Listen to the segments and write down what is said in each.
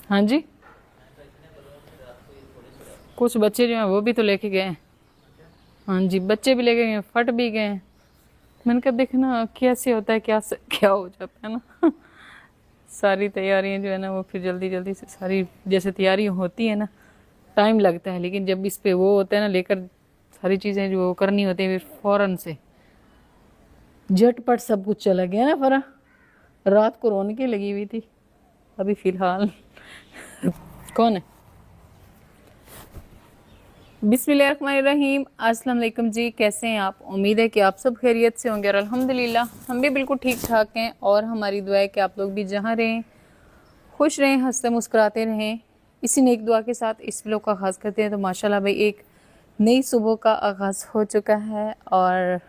हाँ जी, कुछ बच्चे जो हैं वो भी तो लेके गए हैं। हाँ जी, बच्चे भी लेके गए, फट भी गए हैं। मैंने कहा देखना कैसे होता है, क्या हो जाता है ना। सारी तैयारियां जो है ना वो फिर जल्दी जल्दी से सारी जैसे तैयारी होती है ना, टाइम लगता है, लेकिन जब इस पे वो होता है ना लेकर सारी चीज़ें जो करनी होती है फिर फौरन से झटपट सब कुछ चला गया ना। फरा रात को रौनकें लगी हुई थी। अभी फिलहाल कौन है? बिस्मिल्लाहिर्रहमानिर्रहीम। अस्सलाम वालेकुम जी, कैसे हैं आप? उम्मीद है कि आप सब खैरियत से होंगे और अल्हम्दुलिल्लाह हम भी बिल्कुल ठीक ठाक हैं। और हमारी दुआ है कि आप लोग भी जहाँ रहें खुश रहें, हंसते मुस्कुराते रहें। इसी नेक दुआ के साथ इस व्लॉग का आगाज़ करते हैं। तो माशाल्लाह भाई एक नई सुबह का आगाज़ हो चुका है और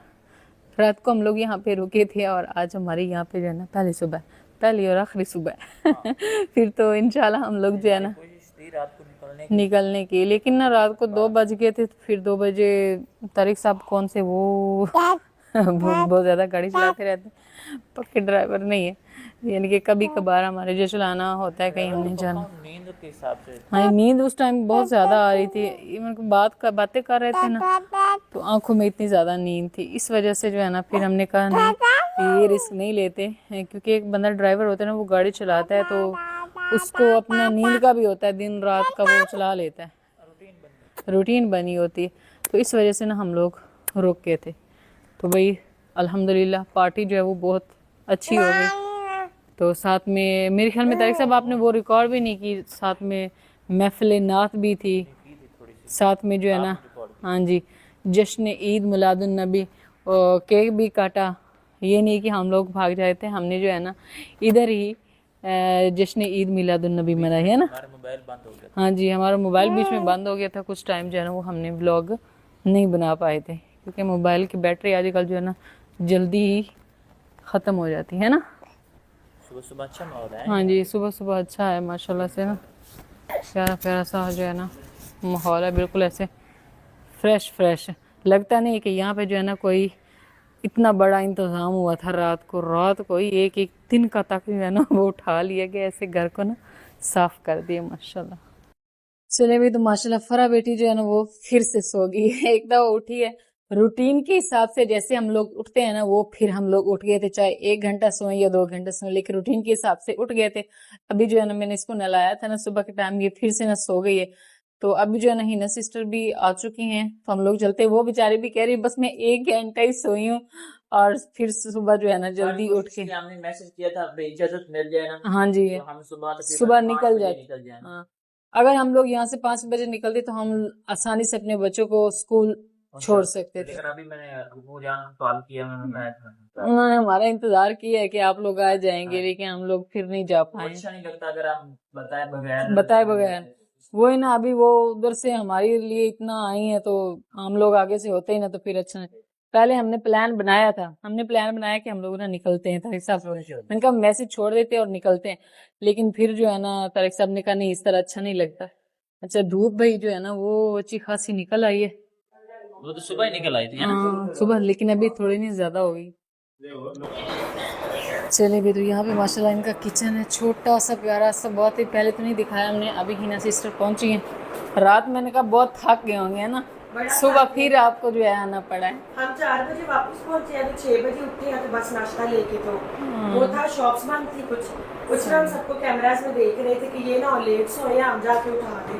रात को हम लोग यहाँ पे रुके थे और आज हमारे यहाँ पे जो है ना पहली सुबह, पहली और आखिरी सुबह। फिर तो इंशाल्लाह हम लोग जो है ना रात को निकलने की, लेकिन ना रात को 2 बज गए थे। तो फिर 2 बजे तारिक साहब कौन से वो बहुत ज़्यादा गाड़ी चलाते रहते हैं, पक्के ड्राइवर नहीं है, यानी कि कभी कभार हमारे जो चलाना होता है कहीं हमने जाना। नींद के हिसाब से हाँ, नींद उस टाइम बहुत ज़्यादा आ रही थी। इवन को बातें कर रहे थे ना तो आंखों में इतनी ज़्यादा नींद थी। इस वजह से जो है ना फिर हमने कहा नहीं, ये रिस्क नहीं लेते हैं, क्योंकि एक बंदा ड्राइवर होता है ना वो गाड़ी चलाता है तो उसको अपना नींद का भी होता है, दिन रात का वो चला लेता है, रूटीन बनी होती है। तो इस वजह से ना हम लोग रुक गए थे। तो भाई अल्हम्दुलिल्लाह पार्टी जो है वो बहुत अच्छी हो गई। तो साथ में मेरे ख्याल में तारिक साहब आपने वो रिकॉर्ड भी नहीं की, साथ में महफिल नात भी थी, साथ में जो है ना हाँ जी जश्न ईद मिलादुन नबी केक भी काटा। ये नहीं कि हम लोग भाग जाए थे, हमने जो है ना इधर ही जश्न ईद मिलादुन नबी मनाई है ना। हमारा मोबाइल बंद हो गया था। हाँ जी, हमारा मोबाइल बीच में बंद हो गया था कुछ टाइम, जो है ना वो हमने व्लॉग नहीं बना पाए थे, क्योंकि मोबाइल की बैटरी आजकल जो है ना जल्दी ही ख़त्म हो जाती है ना। सुबह सुबह अच्छा माहौल है। हाँ जी, सुबह सुबह अच्छा है माशाल्लाह से ना, प्यारा प्यारा सा जो है ना माहौल है, बिल्कुल ऐसे फ्रेश फ्रेश। लगता नहीं कि यहाँ पे जो है ना कोई इतना बड़ा इंतज़ाम हुआ था रात को ही एक एक दिन का तक जो है ना वो उठा लिया गया, ऐसे घर को ना साफ कर दिया माशाल्लाह। चले भी तो माशाल्लाह फरा बेटी जो है ना वो फिर से सो गई है। एक दफा उठी है रूटीन के हिसाब से, जैसे हम लोग उठते हैं ना वो फिर हम लोग उठ गए थे, चाहे 1 घंटा सोए या 2 घंटा सोए, लेकिन रूटीन के हिसाब से उठ गए थे। अभी जो है ना मैंने इसको नहलाया था ना सुबह के टाइम, ये फिर से ना सो गई है। तो अभी जो है ना हिना सिस्टर भी आ चुकी हैं, तो हम लोग चलते। वो बेचारी भी कह रही बस मैं 1 घंटा ही सोई हूँ, और फिर सुबह जो है ना जल्दी उठ के हमने मैसेज किया था इजाजत मिल जाए ना, हाँ जी तो हम सुबह निकल जाते। निकल जाए। हाँ, अगर हम लोग यहाँ से 5 बजे निकलते तो हम आसानी से अपने बच्चों को स्कूल छोड़ सकते थे। लेकिन अभी मैंने अबू जान कॉल किया, उन्होंने हमारा इंतजार किया है कि आप लोग आ जाएंगे, लेकिन हम लोग फिर नहीं जा पाए। अच्छा नहीं लगता अगर हम बताए बगैर। वो ही ना, अभी वो उधर से हमारे लिए इतना आई है तो हम लोग आगे से होते ही ना तो फिर अच्छा नहीं। पहले हमने प्लान बनाया था, हमने प्लान बनाया कि हम लोग ना निकलते हैं, तारिक साहब मैंने कहा मैसेज छोड़ देते हैं और निकलते हैं, लेकिन फिर जो है ना तारिक साहब ने कहा नहीं इस तरह अच्छा नहीं लगता। अच्छा धूप भाई जो है ना वो अच्छी खासी निकल आई है। वो तो सुबह ही निकल आई थी है ना। हाँ सुबह, लेकिन अभी थोड़ी नहीं ज्यादा हो गई। चले भी तो यहाँ पे माशाल्लाह इनका किचन है, छोटा सा प्यारा सा, बहुत ही पहले तो नहीं दिखाया हमने। अभी हिना सिस्टर पहुंची हैं। रात मैंने कहा बहुत थक गए होंगे है ना, सुबह फिर आपको जो है आना पड़ा है। हम 4 बजे वापस पहुंचे हैं, तो 6 बजे उठे हैं तो बस नाश्ता लेके, तो वो था शॉप्स बंद थी कुछ ना हम सबको कैमरास में देख रहे थे कि ये ना लेट सोए हम जाके उठा दे,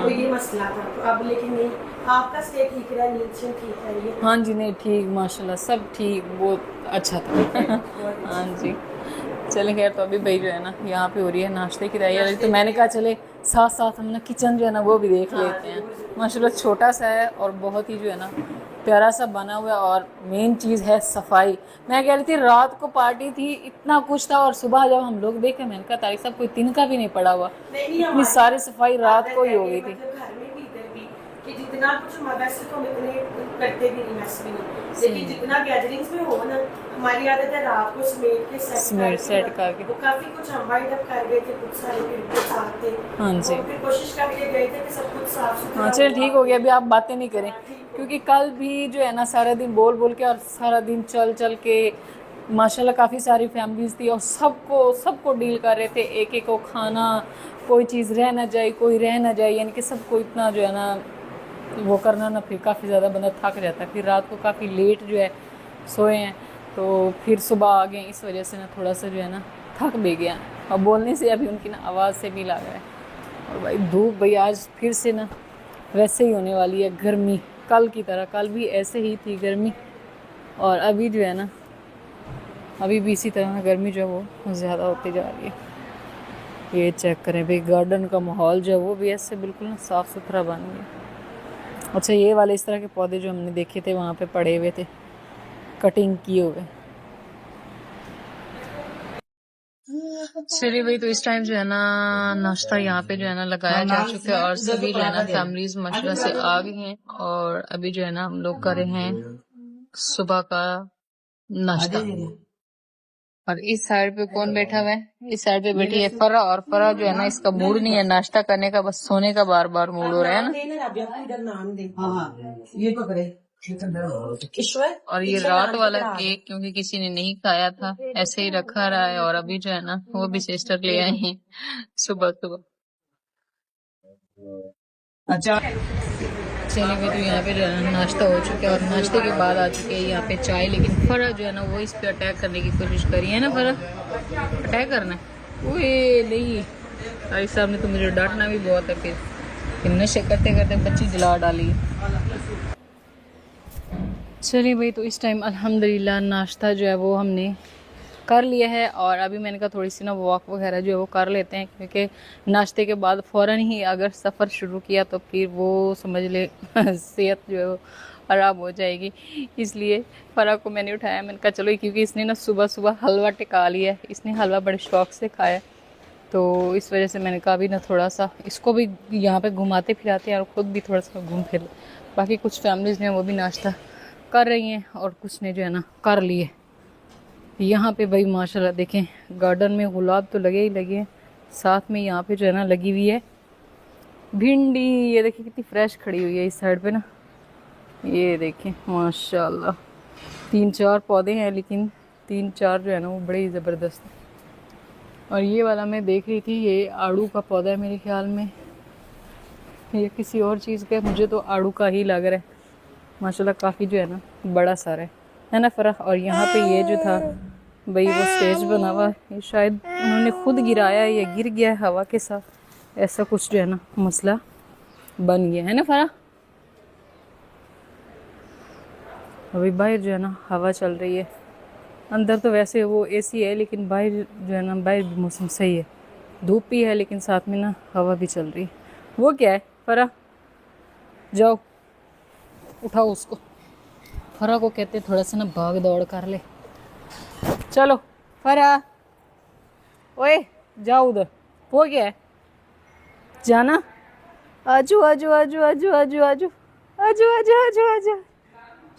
तो ये मसला था। तो अब लेकिन नहीं, आपका स्टे ठीक रहा, नीचे ठीक है ये। हाँ जी, नहीं ठीक माशाल्लाह सब ठीक, बहुत अच्छा था। हाँ जी चले खैर। तो अभी भाई जो है ना यहाँ पे हो रही है नाश्ते की तैयारी, तो मैंने कहा चले साथ साथ हम ना किचन जो है ना वो भी देख लेते हैं। माशाल्लाह छोटा सा है और बहुत ही जो है ना प्यारा सा बना हुआ है, और मेन चीज़ है सफाई। मैं कह रही थी रात को पार्टी थी, इतना कुछ था, और सुबह जब हम लोग देखे मैंने कहा तारिक साहब कोई तिनका भी नहीं पड़ा हुआ, इतनी सारी सफाई रात को ही हो गई थी। घर में भी इधर भी कि जितना कुछ वैसे तो हम इतने करते भी नहीं, मैस भी नहीं, लेकिन जितना गैदरिंग्स में हो ना हमारी आदत है रात को समेट के सेट करके। तो काफी कुछ हम वाइंड अप कर गए थे, कुछ सारे फिर साथ थे। हाँ जी फिर कोशिश करके गए थे कि सब कुछ साफ सुथरा। हाँ चल ठीक हो गया, अभी आप बातें नहीं करें, क्योंकि कल भी जो है ना सारा दिन बोल बोल के और सारा दिन चल चल के माशाल्लाह काफ़ी सारी फैमिलीज थी और सबको डील कर रहे थे, एक एक को खाना, कोई चीज़ रह ना जाए, कोई रह ना जाए, यानी कि सबको इतना जो है ना वो करना ना, फिर काफ़ी ज़्यादा बंदा थक जाता है। फिर रात को काफ़ी लेट जो है सोए हैं, तो फिर सुबह आ गए, इस वजह से ना थोड़ा सा जो है ना थक भी गया। और बोलने से अभी उनकी ना आवाज़ से भी लग रहा है। और भाई धूप भाई आज फिर से ना वैसे ही होने वाली है, गर्मी कल की तरह, कल भी ऐसे ही थी गर्मी, और अभी जो है ना अभी भी इसी तरह गर्मी जो है वो ज़्यादा होती जा रही है। ये चेक करें भाई, गार्डन का माहौल जो है वो भी ऐसे बिल्कुल ना साफ़ सुथरा बन गया। अच्छा, ये वाले इस तरह के पौधे जो हमने देखे थे वहाँ पे पड़े हुए थे, कटिंग किए हुए। चलिए भाई, तो इस टाइम जो है ना नाश्ता यहाँ पे जो है ना लगाया जा चुका है, और सभी जो है ना फैमिलीज माशाल्लाह से आ गई हैं, और अभी जो है ना हम लोग कर रहे हैं सुबह का नाश्ता। और इस साइड पे कौन बैठा हुआ है? इस साइड पे बैठी है फरा, और फरा जो है ना इसका मूड नहीं है नाश्ता करने का, बस सोने का बार बार मूड हो रहा है ना। ये पकड़े। और ये रात वाला केक क्योंकि किसी ने नहीं खाया था ऐसे ही रखा रहा है, और अभी जो है ना वो भी सिस्टर ले आए हैं सुबह सुबह। अच्छा, चलिए भाई, तो यहाँ पे जो है ना नाश्ता हो चुका है, और नाश्ते के बाद आ चुके हैं यहाँ पे चाय। लेकिन फरा जो है ना वो इस पे अटैक करने की कोशिश करी है ना, फरा अटैक करना है। ओए नहीं, भाई साहब ने तो मुझे डांटना भी बहुत है, फिर नशे करते करते बच्ची जला डाली। चलिए भाई, तो इस टाइम अल्हम्दुलिल्लाह नाश्ता जो है वो हमने कर लिया है, और अभी मैंने कहा थोड़ी सी ना वॉक वगैरह जो है वो कर लेते हैं, क्योंकि नाश्ते के बाद फ़ौरन ही अगर सफ़र शुरू किया तो फिर वो समझ ले सेहत जो है वो ख़राब हो जाएगी। इसलिए फ़रा को मैंने उठाया, मैंने कहा चलो, क्योंकि इसने ना सुबह सुबह हलवा टिका लिया है, इसने हलवा बड़े शौक़ से खाया, तो इस वजह से मैंने कहा अभी ना थोड़ा सा इसको भी यहाँ पे घुमाते फिराते हैं और ख़ुद भी थोड़ा सा घूम फिर। बाकी कुछ फैमिलीज़ ने वो भी नाश्ता कर रही हैं, और कुछ ने जो है ना कर लिए। यहाँ पे भाई माशाल्लाह देखें, गार्डन में गुलाब तो लगे ही लगे हैं, साथ में यहाँ पे जो है ना लगी हुई है भिंडी। ये देखिए कितनी फ्रेश खड़ी हुई है इस साइड पे ना, ये देखें माशाल्लाह 3-4 पौधे हैं, लेकिन 3-4 जो है ना वो बड़े ही ज़बरदस्त हैं। और ये वाला मैं देख रही थी, ये आड़ू का पौधा है मेरे ख्याल में, ये किसी और चीज़ का है, मुझे तो आड़ू का ही लग रहा है। माशाल्लाह काफ़ी जो है ना बड़ा सारा है ना फ़रा। और यहाँ पे ये जो था भाई वो स्टेज बना हुआ है, ये शायद उन्होंने खुद गिराया है या गिर गया है हवा के साथ, ऐसा कुछ जो है ना मसला बन गया है ना फ़रा। अभी बाहर जो है ना हवा चल रही है, अंदर तो वैसे वो एसी है, लेकिन बाहर जो है ना बाहर भी मौसम सही है, धूप भी है लेकिन साथ में ना हवा भी चल रही है। वो क्या है फ़रा, जाओ उठाओ उसको। फरा को कहते थोड़ा सा ना भाग दौड़ कर ले, चलो फरा, ओए जाओ उधर, हो गया है जाना, आजू आजू आजू आजू आजू आजू आजू आजू आजू आजू,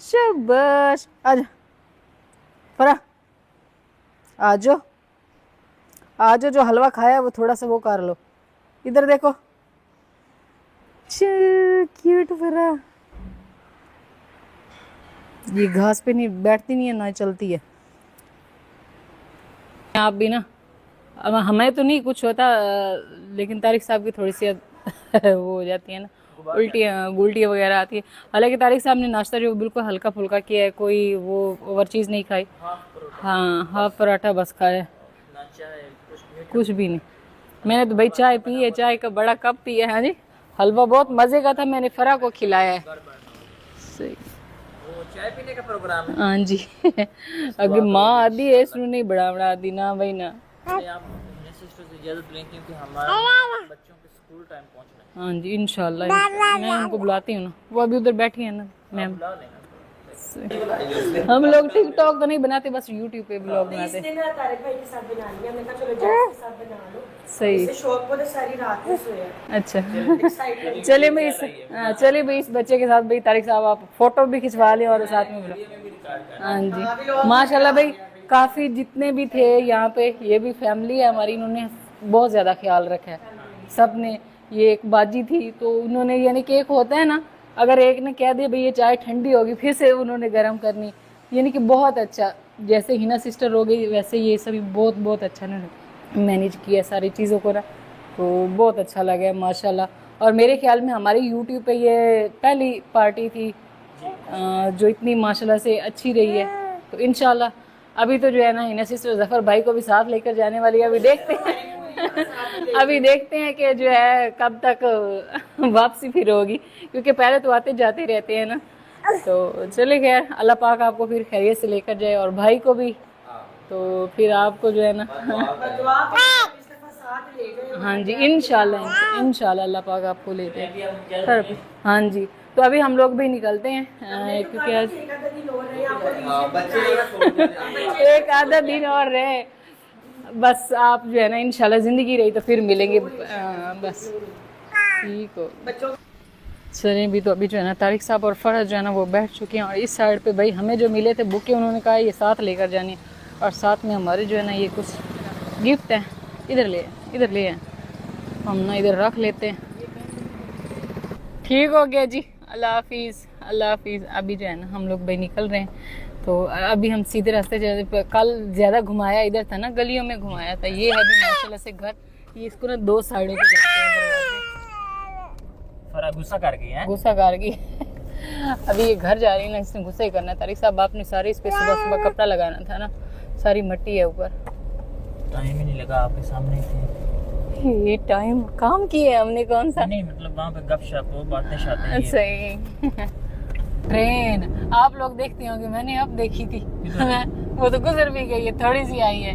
शाबाश आजा फरा, आजो आजो, जो हलवा खाया वो थोड़ा सा वो कर लो, इधर देखो, क्यूट फरा। ये घास पे नहीं बैठती नहीं है ना चलती है। आप भी ना, अब हमें तो नहीं कुछ होता, लेकिन तारिक साहब की थोड़ी सी वो हो जाती है ना, उल्टियाँ वगैरह आती है। हालांकि तारिक साहब ने नाश्ता जो बिल्कुल हल्का फुल्का किया है, कोई वो ओवर चीज़ नहीं खाई। हाँ, हाफ पराठा बस खाया, कुछ भी नहीं। मैंने तो भाई चाय पी है, चाय का बड़ा कप पिया है। हाँ जी, हलवा बहुत मज़े का था, मैंने फरा को खिलाया है। सही, चाय पीने का प्रोग्राम है। हाँ जी अगे माँ आदि है, इसमें नहीं बड़ा आदि ना भाई ना। आप अपने सिस्टर से इजाजत लें, क्योंकि हमारे बच्चों के स्कूल टाइम पहुंचना है। हाँ जी इंशाल्लाह, मैं उनको बुलाती हूँ ना, वो अभी उधर बैठी है ना मैम। बुला लेना। हम लोग टिकटॉक तो नहीं बनाते, बस यूट्यूब पे ब्लॉग बनाते। इसने ना तारिक भाई के साथ बना लिया, मैंने कहा चलो जैस के साथ बना लो। सही, इससे शौक बहुत है, सारी रात में सोया। अच्छा एक्साइटेड। चलिए भाई चलिए भाई, इस बच्चे के साथ भाई तारिक साहब आप फोटो भी खिंचवा लें और साथ में ब्लॉग। हाँ जी माशाल्लाह भाई, काफ़ी जितने भी थे यहाँ पे, ये भी फैमिली है हमारी, इन्होंने बहुत ज़्यादा ख्याल रखा है सब ने। ये एक बाजी थी तो उन्होंने, यानी कि एक होता है ना, अगर एक ने कह दिया भाई ये चाय ठंडी होगी, फिर से उन्होंने गर्म करनी, यानी कि बहुत अच्छा, जैसे हिना सिस्टर हो गई वैसे ये सभी बहुत बहुत अच्छा इन्होंने मैनेज किया सारी चीज़ों को ना, तो बहुत अच्छा लगा माशाल्लाह। और मेरे ख्याल में हमारे यूट्यूब पे ये पहली पार्टी थी जो इतनी माशाल्लाह से अच्छी रही है। तो इंशाल्लाह अभी तो जो है ना हिना सिस्टर जफ़र भाई को भी साथ लेकर जाने वाली है। अभी देखते हैं अभी देखते हैं कि जो है कब तक वापसी फिर होगी, क्योंकि पहले तो आते जाते रहते हैं ना। तो चले खैर, अल्लाह पाक आपको फिर खैरियत से लेकर जाए और भाई को भी, तो फिर आपको जो है ना हाँ जी इंशाल्लाह अल्लाह पाक आपको ले जाए। हाँ जी, तो अभी हम लोग भी निकलते हैं क्योंकि आज एक आधा दिन और रहे बस। आप जो है ना इंशाल्लाह ज़िंदगी रही तो फिर मिलेंगे बस। ठीक हो चलें, भी तो अभी जो है ना तारिक साहब और फरहत जो है ना वो बैठ चुके हैं। और इस साइड पे भाई हमें जो मिले थे बुके, उन्होंने कहा ये साथ लेकर जानी, और साथ में हमारे जो है ना ये कुछ गिफ्ट हैं, इधर ले हम ना इधर रख लेते हैं। ठीक हो गया जी, अल्लाह हाफिज़। अभी जो है ना हम लोग भाई निकल रहे हैं, तो अभी हम सीधे रास्ते जा, कल ज़्यादा घुमाया इधर था ना, गलियों में घुमाया था। ये है भी माशाल्लाह से घर, ये इसको ना 2 साइडों पे लगते हैं दरवाजे। गुस्सा कर गई है, गुस्सा कर गई अभी ये घर जा रही है ना, इसने गुस्सा ही करना है। तारिक साहब आपने सारी इस पे सुबह कपड़ा लगाना था ना, सारी मट्टी है ऊपर। टाइम ही नहीं लगा, आपके सामने थे। ये टाइम काम किया है हमने, कौन सा नहीं मतलब वहाँ पे गपशप हो, बातें शातें सही ट्रेन आप लोग देखते होंगे, मैंने अब देखी थी वो तो गुजर भी गई है, थोड़ी सी आई है।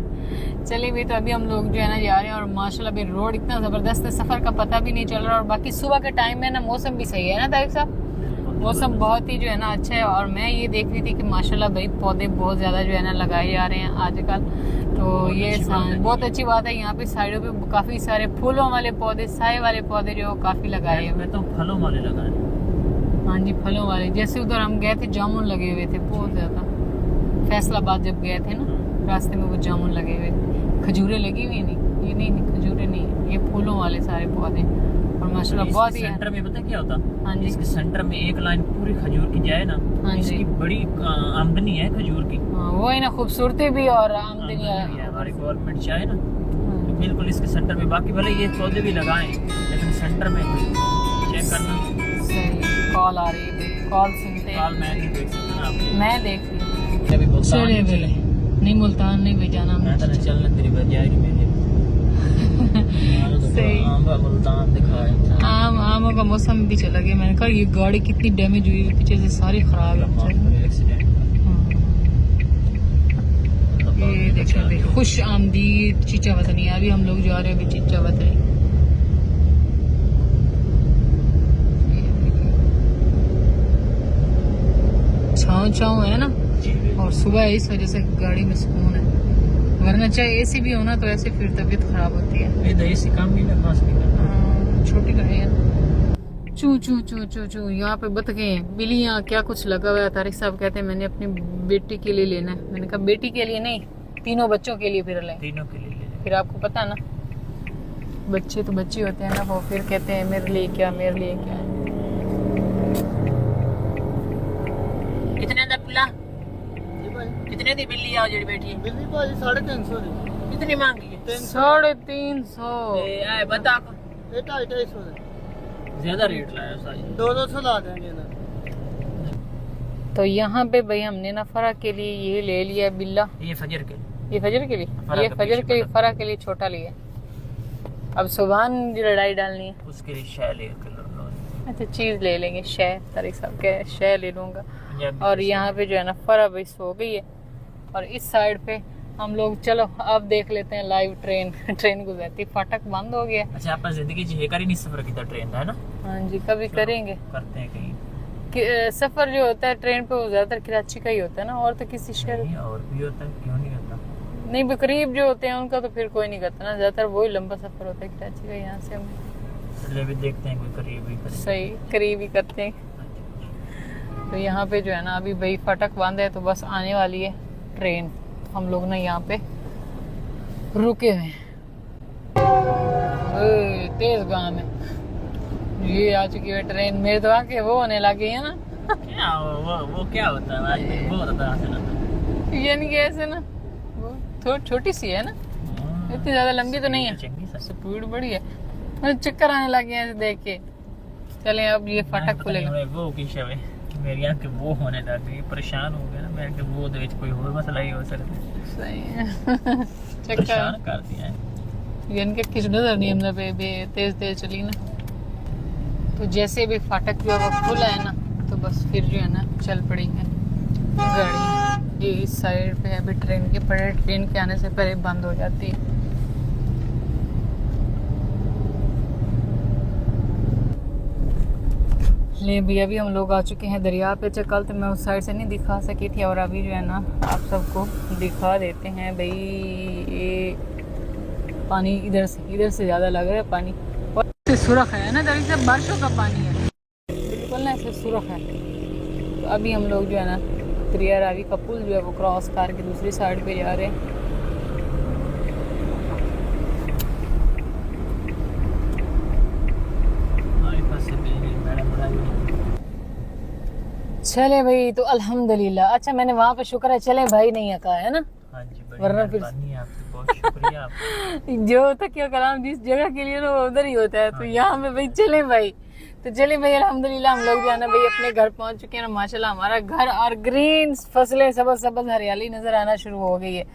चलिए भी तो अभी हम लोग जो है ना जा रहे हैं, और माशाल्लाह भी रोड इतना ज़बरदस्त है, सफ़र का पता भी नहीं चल रहा। और बाकी सुबह के टाइम में ना मौसम भी सही है ना तारिक साहब, मौसम बहुत ही जो है ना अच्छा है। और मैं ये देख रही थी कि माशाल्लाह भाई पौधे बहुत ज़्यादा जो है ना लगाए जा रहे हैं आजकल, तो ये बहुत अच्छी बात है। यहाँ पे साइडों पे काफ़ी सारे फूलों वाले पौधे, साए वाले पौधे जो काफ़ी लगाए हैं। मैं तो फलों वाले लगाए। हाँ जी फलों वाले, जैसे उधर हम गए थे जामुन लगे हुए थे बहुत ज़्यादा, फैसलाबाद जब गए थे ना रास्ते में वो जामुन लगे हुए थे। खजूरें लगी हुई नहीं, ये नहीं खजूरें नहीं, ये फूलों वाले सारे पौधे। और माशाल्लाह बहुत ही सेंटर में पता क्या होता, हाँ जी इसके सेंटर में एक लाइन पूरी खजूर की जाए ना, हाँ जी इसकी बड़ी आमदनी है खजूर की। हाँ, वो है ना खूबसूरती भी और आमदनी है। हमारी गवर्नमेंट चाहे ना तो बिल्कुल इसके सेंटर में, बाकी भले ये पौधे भी लगाएं लेकिन सेंटर में चेक करना। सही कॉल आ रही है, कॉल सुनते हैं। कॉल मैं नहीं देख सकता ना, आप मैं देख रही हूँ। अभी मुल्तान नहीं मुल्तान नहीं भी जाना, मैं तो चलना तेरी बजाय कि मेरे सही मुल्तान दिखाए। आमों का मौसम भी चला गया। मैंने कहा ये गाड़ी कितनी डैमेज हुई है, पीछे से सारी खराब है। ये देखो खुश आमदीद चीचा वतनी, अभी हम लोग जा रहे हैं अभी चीचा वतनी। छाँव है ना, और सुबह है इस वजह से गाड़ी में सुकून है, वरना चाहे एसी भी होना तो ऐसे फिर तबीयत खराब होती है। एसी काम नहीं ना खास नहीं करना, छोटी गाड़ी है। चू चू चू चू चू यहाँ पे बतखें, बिल्लियाँ, क्या कुछ लगा हुआ है। तारिक साहब कहते हैं मैंने अपनी बेटी के लिए लेना है। मैंने कहा बेटी के लिए नहीं, तीनों बच्चों के लिए फिर लें। तीनों के लिए फिर आपको पता है ना, बच्चे तो बच्चे होते हैं ना, वो फिर कहते हैं मेरे लिए क्या। कितने दा पुला, कितने दी बिल्ली आ जेडी बैठी है? बिल्ली भाजी 350 दी। कितनी मांगी है? 350। ए बता को ये 250 दे। ज्यादा रेट लाया साई। 200 ला देंगे ना। तो यहाँ पे भाई हमने ना फरा के लिए ये ले लिया बिल्ला। ये फजर के लिए, ये फजर के लिए, ये फजर के लिए, फरा के लिए छोटा लिया। अब सुबह लड़ाई डालनी है, उसके लिए शह ले के अच्छा चीज़ ले लेंगे, शह। तारिक साहब के शह ले लूँगा। और यहाँ पे जो है ना फरा भाई सो गई है। और इस साइड पे हम लोग, चलो अब देख लेते हैं लाइव ट्रेन गुजरती। फाटक बंद हो गया। अच्छा आप जिंदगी च कर ही नहीं सफर किया ट्रेन का है ना? हाँ जी कभी करेंगे, करते हैं कहीं। सफर जो होता है ट्रेन पे वो ज्यादातर कराची का ही होता है ना, और तो किसी शहर और भी होता है, क्यों नहीं होता? नहीं भी करीब जो होते हैं उनका तो फिर कोई नहीं करता ना, ज्यादातर वही लंबा सफर होता है कराची का। यहाँ से हम भी देखते हैं कोई करीब ही करे। सही करीब ही करते हैं। तो यहाँ पे जो है ना अभी भाई फाटक बंद है, तो बस आने वाली है ट्रेन। हम लोग ना यहाँ पे रुके हुए हैं। तेज गांव में ये आ चुकी है ट्रेन। मेरे तो आके वो होने लगी है ना, क्या वो क्या होता है आज मेरे बहुत ज्यादा आसान होता है। यानी कि ऐसे ना वो थोड़ी छोटी सी है ना, इतनी ज्यादा लंबी तो नहीं है, चंगी सा स्पीड बड़ी है। मुझे चक्कर आने लगे हैं ऐसे देख के। चलें अब ये फाटक खुलेगा। वो की शवे मेरी आंखें वो होने लग गई, परेशान हो गया ना मैं कि वो दे कोई और मसला ही हो सकता सही है। चक्कर परेशान कर दिया है। यानी कि किस नजर नहीं हमने पे तेज तेज चली ना, तो जैसे भी फाटक जो है वो खुला है ना, तो बस फिर जो है ना चल पड़ी है गाड़ी। ये इस साइड पे अभी ट्रेन के पड़े, ट्रेन के आने से पहले बंद हो जाती है। ले भी अभी हम लोग आ चुके हैं दरिया पे। कल तो मैं उस साइड से नहीं दिखा सकी थी, और अभी जो है ना आप सबको दिखा देते हैं भाई। ये पानी इधर से ज़्यादा लग रहा है पानी, और सुरख है ना, दरिया से बारिशों का पानी है बिल्कुल ना, ऐसे सुरख है। तो अभी हम लोग जो है ना दरिया रावी का पुल जो है वो क्रॉस करके दूसरी साइड पे जा रहे हैं। चले भाई, तो अल्हम्दुलिल्लाह। अच्छा मैंने वहाँ पे शुक्र है चले भाई नहीं कहा है ना, हाँ जी बड़ी वरना फिर मेहरबानी है आपकी, बहुत शुक्रिया आपका। जो होता क्या कलाम जिस जगह के लिए ना वो उधर ही होता है। तो यहाँ पे भाई चले भाई, तो चले भाई अल्हम्दुलिल्लाह हम लोग जो है ना भाई अपने घर पहुँच चुके हैं ना। माशाल्लाह हमारा घर और ग्रीन फसलें सबज सबज हरियाली नजर आना शुरू हो गई है।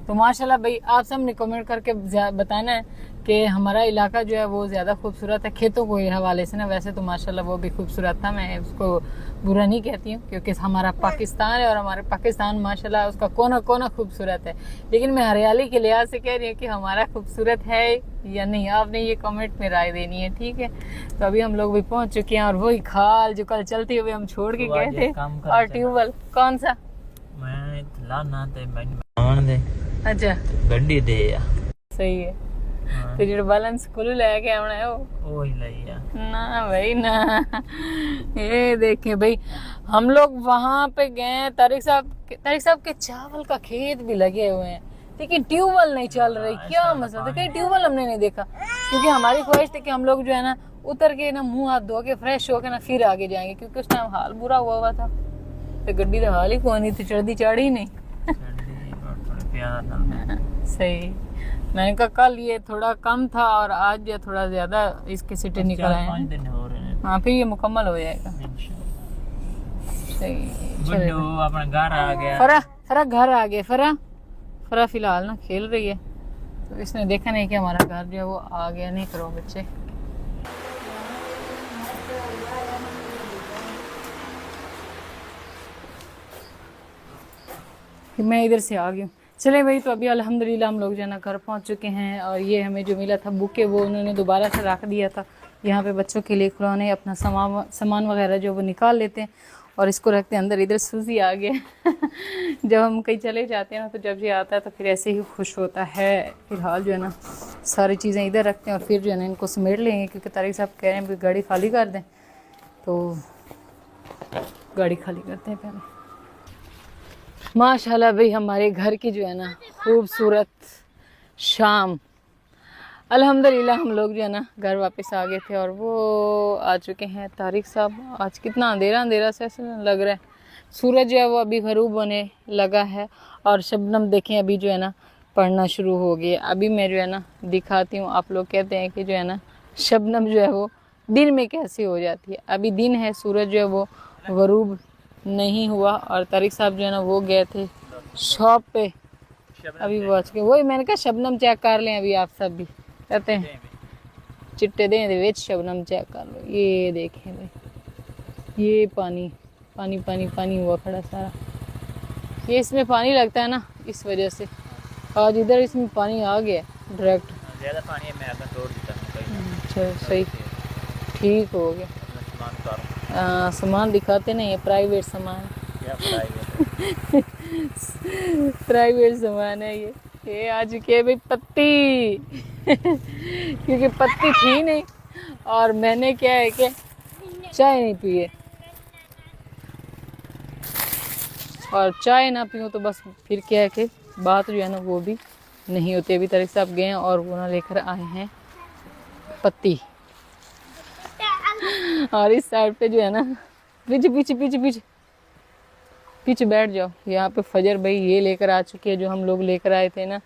तो माशाल्लाह भाई आप सब ने कमेंट करके बताना है कि हमारा इलाका जो है वो ज़्यादा खूबसूरत है खेतों के हवाले से ना। वैसे तो माशाल्लाह वो भी खूबसूरत था, मैं उसको बुरा नहीं कहती हूँ, क्योंकि हमारा पाकिस्तान है और हमारे पाकिस्तान माशाल्लाह उसका कोना कोना खूबसूरत है। लेकिन मैं हरियाली के लिहाज से कह रही हूँ कि हमारा खूबसूरत है या नहीं, आपने ये कमेंट में राय देनी है, ठीक है। तो अभी हम लोग भी पहुँच चुके हैं, और वही खाल जो कल चलते हुए हम छोड़ के गए थे, और ट्यूबवेल कौन सा मैं लाना ते मैं दे अच्छा गड्डी दे या सही है। तो जो बैलेंस स्कूल लेके आना है वो ही लिया ना भाई ना। ये देखें भाई हम लोग वहां पे गए, तारिक साहब के चावल का खेत भी लगे हुए हैं, लेकिन ट्यूबवेल नहीं चल रही। क्या मसला था, कहीं ट्यूबवेल हमने नहीं देखा, क्योंकि हमारी ख्वाहिश थी कि हम लोग जो है ना उतर के ना मुंह हाथ धो के फ्रेश होके ना फिर आगे जाएंगे, क्योंकि उस टाइम हाल बुरा हुआ था। तो गड्डी तो हाल ही कोई नहीं थी, चढ़ी चढ़ी नहीं। सही, मैंने कहा कल ये थोड़ा कम था और आज ये थोड़ा ज्यादा इसके सिटे निकल आए हैं। हाँ फिर ये मुकम्मल हो जाएगा। सही, अपना घर आ गया। फरा घर आ गया। फरा फिलहाल ना खेल रही है, तो इसने देखा नहीं कि हमारा घर जो है वो आ गया। नहीं करो बच्चे, मैं इधर से आ गई हूँ। चले भाई, तो अभी अल्हम्दुलिल्लाह हम लोग जो है ना घर पहुँच चुके हैं, और ये हमें जो मिला था बुके वो उन्होंने दोबारा से रख दिया था। यहाँ पे बच्चों के लिए खिलौने अपना सामान वगैरह जो वो निकाल लेते हैं और इसको रखते हैं अंदर। इधर सूजी आ गया। जब हम कहीं चले जाते हैं ना, तो जब ये आता है तो फिर ऐसे ही खुश होता है। फिलहाल जो है ना सारी चीज़ें इधर रखते हैं और फिर जो है ना इनको समेट लेंगे, क्योंकि तारिक साहब कह रहे हैं गाड़ी खाली कर दें, तो गाड़ी खाली करते हैं पहले। माशाल्लाह भाई हमारे घर की जो है ना खूबसूरत शाम, अल्हम्दुलिल्लाह हम लोग जो है ना घर वापस आ गए थे, और वो आ चुके हैं तारिक साहब। आज कितना अंधेरा से ऐसा लग रहा है, सूरज जो है वो अभी गरूब होने लगा है, और शबनम देखें अभी जो है ना पढ़ना शुरू हो गई है। अभी मैं जो है ना दिखाती हूँ, आप लोग कहते हैं कि जो है ना शबनम जो है वो दिन में कैसे हो जाती है। अभी दिन है, सूरज जो है वो गरूब नहीं हुआ, और तारिक साहब जो है ना वो गए थे शॉप पे। अभी वो आज के वही मैंने कहा शबनम चेक कर लें। अभी आप सब भी कहते हैं चिट्टे दें दे विच शबनम चेक कर लो। ये देखें भाई, ये पानी पानी पानी पानी हुआ खड़ा सारा। ये इसमें पानी लगता है ना, इस वजह से आज इधर इसमें पानी आ गया डायरेक्ट। ज़्यादा पानी है, मैं अगर तोड़ देता हूँ। अच्छा सही, ठीक हो गया। सामान दिखाते नहीं है, प्राइवेट सामान। प्राइवेट सामान है ये आ चुकी है भाई पत्ती। क्योंकि पत्ती थी नहीं, और मैंने क्या है कि चाय नहीं पिए, और चाय ना पीऊँ तो बस फिर क्या है कि बात जो है ना वो भी नहीं होती। अभी तारिक साहब गए हैं और वो ना लेकर आए हैं पत्ती, और इस साइड पे जो है ना पीछे पीछे पीछे पीछे पीछे बैठ जाओ। यहाँ पे फजर भाई ये लेकर आ चुकी है जो हम लोग लेकर आए थे ना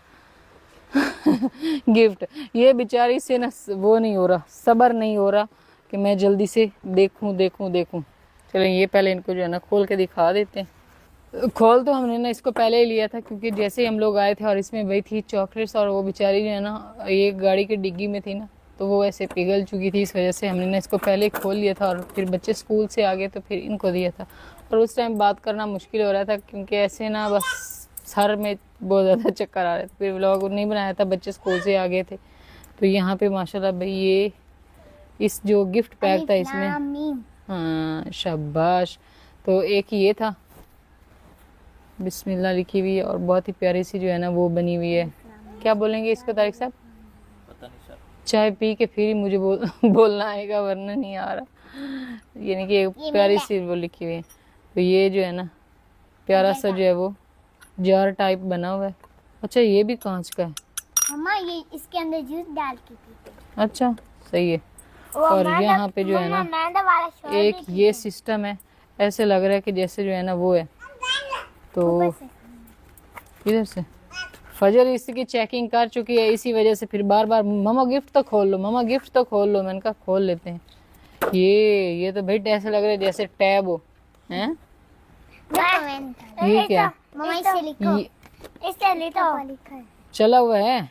गिफ्ट। ये बेचारी से ना वो नहीं हो रहा, सब्र नहीं हो रहा कि मैं जल्दी से देखूं देखूं देखूं। चलें ये पहले इनको जो है ना खोल के दिखा देते हैं। खोल तो हमने ना इसको पहले ही लिया था क्योंकि जैसे ही हम लोग आए थे और इसमें वही थी चॉकलेट्स और वो बेचारी जो है ना ये गाड़ी की डिग्गी में थी ना तो वो ऐसे पिघल चुकी थी, इस वजह से हमने ना इसको पहले ही खोल लिया था और फिर बच्चे स्कूल से आ गए तो फिर इनको दिया था। और उस टाइम बात करना मुश्किल हो रहा था क्योंकि ऐसे ना बस सर में बहुत ज़्यादा चक्कर आ रहे थे। फिर व्लॉग नहीं बनाया था, बच्चे स्कूल से आ गए थे। तो यहाँ पे माशाल्लाह भाई ये इस जो गिफ्ट पैक था इसमें, हाँ शाबाश। तो एक ये था बिस्मिल्लाह लिखी हुई है और बहुत ही प्यारी सी जो है ना वो बनी हुई है। क्या बोलेंगे इसको तारिक साहब? पता नहीं सर। चाय पी के फिर ही मुझे बोलना आएगा वरना नहीं आ रहा। यानी कि एक प्यारी सी वो लिखी हुई है। तो ये जो है ना प्यारा सा जो है वो जार टाइप बना हुआ है। अच्छा ये भी कांच का है। मम्मा ये इसके अंदर जूस डाल के पीते। अच्छा सही है। और यहाँ पे जो है ना वाला शॉट एक ये सिस्टम है, ऐसे लग रहा है कि जैसे जो है ना वो है। तो इधर से फजर इसकी चेकिंग कर चुकी है, इसी वजह से फिर बार बार मम्मा गिफ्ट तो खोल लो, मम्मा गिफ्ट तो खोल लो। मैंने कहा खोल लेते हैं। ये तो भाई ऐसे लग रहा है जैसे टैब हो हैं। ये क्या मम्मा इसे लिखो, इसे लिखो। चला हुआ है,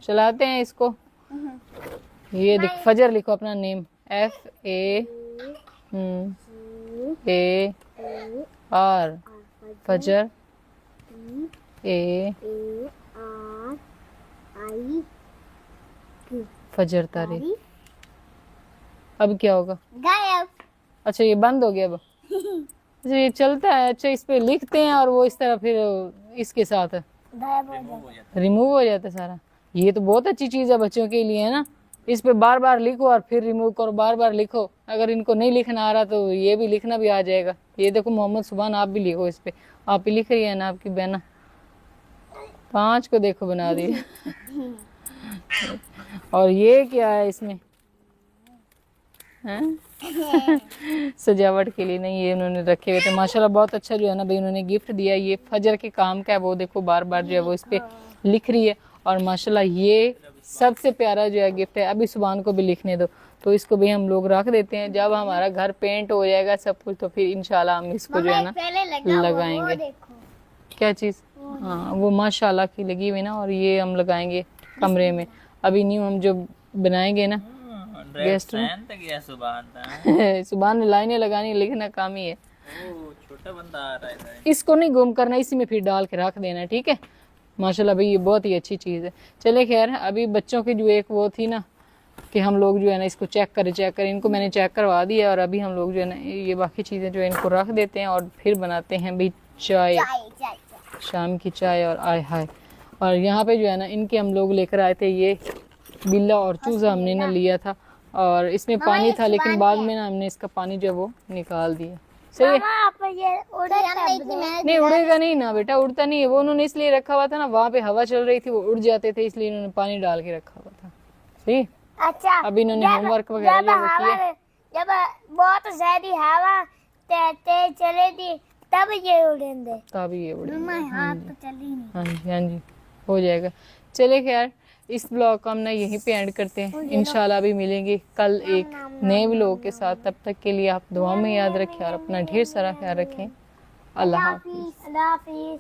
चलाते हैं इसको। ये देख फजर लिखो अपना नेम, FAAR फजर फजर तारीख। अब क्या होगा? गायब। अच्छा ये बंद हो गया अब। अच्छा ये चलता है। अच्छा इस पे लिखते हैं और वो इस तरह फिर इसके साथ गायब हो जाता। रिमूव हो जाता है सारा। ये तो बहुत अच्छी चीज़ है बच्चों के लिए है ना। इस पे बार बार लिखो और फिर रिमूव करो, बार बार लिखो। अगर इनको नहीं लिखना आ रहा तो ये भी लिखना भी आ जाएगा। ये देखो मोहम्मद सुभान आप भी लिखो इस पे। आप ही लिख रही है ना आपकी बहना। 5 को देखो बना दिए। और ये क्या है इसमें हैं? सजावट के लिए नहीं, ये उन्होंने रखे हुए थे। माशाल्लाह बहुत अच्छा जो है ना भाई उन्होंने गिफ्ट दिया। ये फजर के काम का है, वो देखो बार बार जो है वो इस पे लिख रही है। और माशाल्लाह ये सबसे प्यारा जो है गिफ्ट है। अभी सुभान को भी लिखने दो, तो इसको भी हम लोग रख देते हैं। जब हमारा घर पेंट हो जाएगा सब कुछ तो फिर इंशाल्लाह हम इसको जो है ना लगाएंगे। क्या चीज़? हाँ वो माशाल्लाह की लगी हुई ना, और ये हम लगाएंगे कमरे में। अभी न्यू हम जो बनाएंगे ना गेस्ट रूम। सुभान ने लाइनें लगानी लिखना काम ही है। छोटा बंदा आ रहा है। इसको नहीं गुम करना, इसी में फिर डाल के रख देना, ठीक है। माशाल्लाह भाई ये बहुत ही अच्छी चीज़ है। चले खैर अभी बच्चों की जो एक वो थी ना कि हम लोग जो है ना इसको चेक करें। इनको मैंने चेक करवा दिया और अभी हम लोग जो है ना ये बाकी चीज़ें जो है इनको रख देते हैं और फिर बनाते हैं भाई चाय, शाम की चाय। और आय हाय। और यहाँ पे जो है ना इनके हम लोग लेकर आए थे ये बिल्ला और चूज़ा हमने ना लिया था और इसमें पानी था, लेकिन बाद में ना हमने इसका पानी जो है वो निकाल दिया। सही है। नहीं उड़ेगा नहीं ना बेटा, उड़ता नहीं है वो। उन्होंने इसलिए रखा हुआ था ना, वहाँ पे हवा चल रही थी वो उड़ जाते थे, इसलिए इन्होंने पानी डाल के रखा हुआ था। सही। अच्छा अभी इन्होंने होमवर्क वगैरह जो वो किया। जब बहुत ज्यादा हवा तेज चलेगी तब ये उड़ेंगे, तब ये उड़ेंगे। हाथ तो चल ही नहीं। हाँ जी हाँ जी हो जाएगा। चले खैर इस ब्लॉग को हम ना यहीं पे एंड करते हैं। इंशाल्लाह भी मिलेंगे कल एक नए ब्लॉग के साथ। तब तक के लिए आप दुआ में याद रखें और अपना ढेर सारा ख्याल रखें। अल्लाह हाफिज़। अल्लाह हाफिज़।